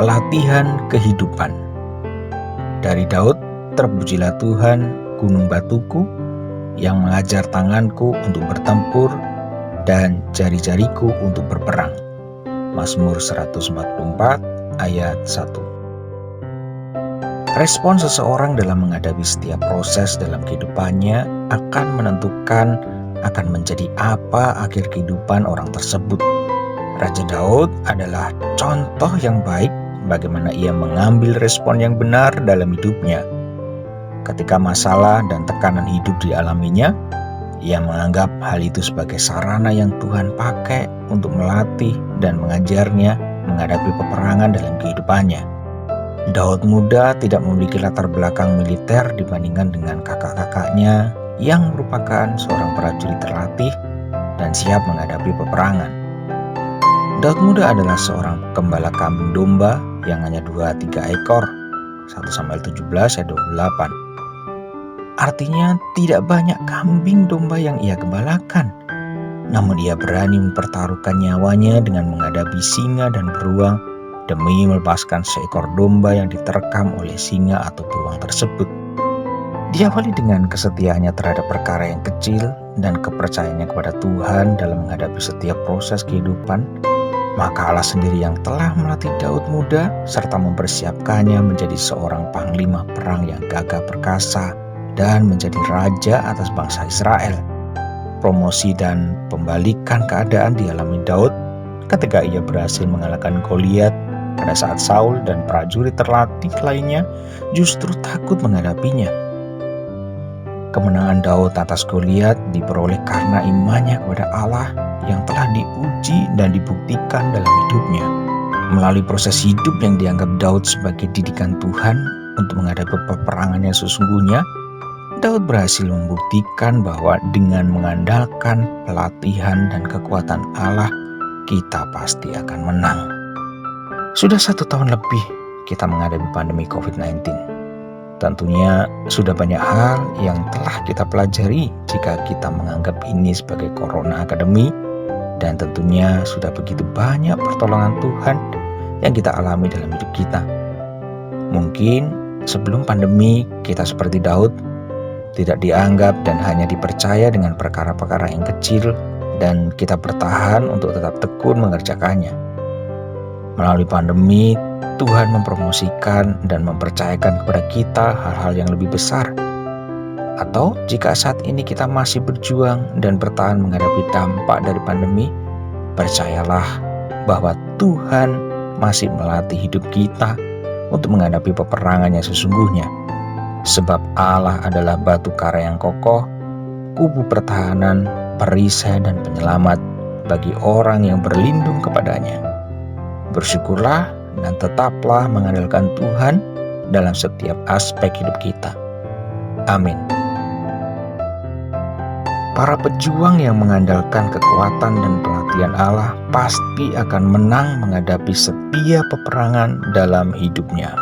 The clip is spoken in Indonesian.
Pelatihan kehidupan. Dari Daud, terpujilah Tuhan, gunung batuku, yang mengajar tanganku untuk bertempur dan jari-jariku untuk berperang. Mazmur 144 ayat 1. Respon seseorang dalam menghadapi setiap proses dalam kehidupannya akan menentukan akan menjadi apa akhir kehidupan orang tersebut. Raja Daud adalah contoh yang baik bagaimana ia mengambil respon yang benar dalam hidupnya. Ketika masalah dan tekanan hidup dialaminya, ia menganggap hal itu sebagai sarana yang Tuhan pakai untuk melatih dan mengajarnya menghadapi peperangan dalam kehidupannya. Daud muda tidak memiliki latar belakang militer dibandingkan dengan kakak-kakaknya yang merupakan seorang prajurit terlatih dan siap menghadapi peperangan. Daud muda adalah seorang gembala kambing domba yang hanya 2-3 ekor, 1 Samuel 17 ayat 28. Artinya tidak banyak kambing domba yang ia gembalakan, namun ia berani mempertaruhkan nyawanya dengan menghadapi singa dan beruang demi melepaskan seekor domba yang diterkam oleh singa atau beruang tersebut. Diawali dengan kesetiaannya terhadap perkara yang kecil dan kepercayaannya kepada Tuhan dalam menghadapi setiap proses kehidupan, maka Allah sendiri yang telah melatih Daud muda serta mempersiapkannya menjadi seorang panglima perang yang gagah perkasa dan menjadi raja atas bangsa Israel. Promosi dan pembalikan keadaan dialami Daud ketika ia berhasil mengalahkan Goliat pada saat Saul dan prajurit terlatih lainnya justru takut menghadapinya. Kemenangan Daud atas Goliat diperoleh karena imannya kepada Allah yang telah diuji dan dibuktikan dalam hidupnya. Melalui proses hidup yang dianggap Daud sebagai didikan Tuhan untuk menghadapi peperangan yang sesungguhnya, Daud berhasil membuktikan bahwa dengan mengandalkan pelatihan dan kekuatan Allah, kita pasti akan menang. Sudah 1 tahun lebih kita menghadapi pandemi COVID-19. Tentunya sudah banyak hal yang telah kita pelajari jika kita menganggap ini sebagai corona akademi, dan tentunya sudah begitu banyak pertolongan Tuhan yang kita alami dalam hidup kita. Mungkin sebelum pandemi kita seperti Daud, tidak dianggap dan hanya dipercaya dengan perkara-perkara yang kecil dan kita bertahan untuk tetap tekun mengerjakannya. Melalui pandemi, Tuhan mempromosikan dan mempercayakan kepada kita hal-hal yang lebih besar. Atau jika saat ini kita masih berjuang dan bertahan menghadapi dampak dari pandemi, percayalah bahwa Tuhan masih melatih hidup kita untuk menghadapi peperangan yang sesungguhnya. Sebab Allah adalah batu kara yang kokoh, kubu pertahanan, perisai dan penyelamat bagi orang yang berlindung kepadanya. Bersyukurlah dan tetaplah mengandalkan Tuhan dalam setiap aspek hidup kita. Amin. Para pejuang yang mengandalkan kekuatan dan pelatihan Allah pasti akan menang menghadapi setiap peperangan dalam hidupnya.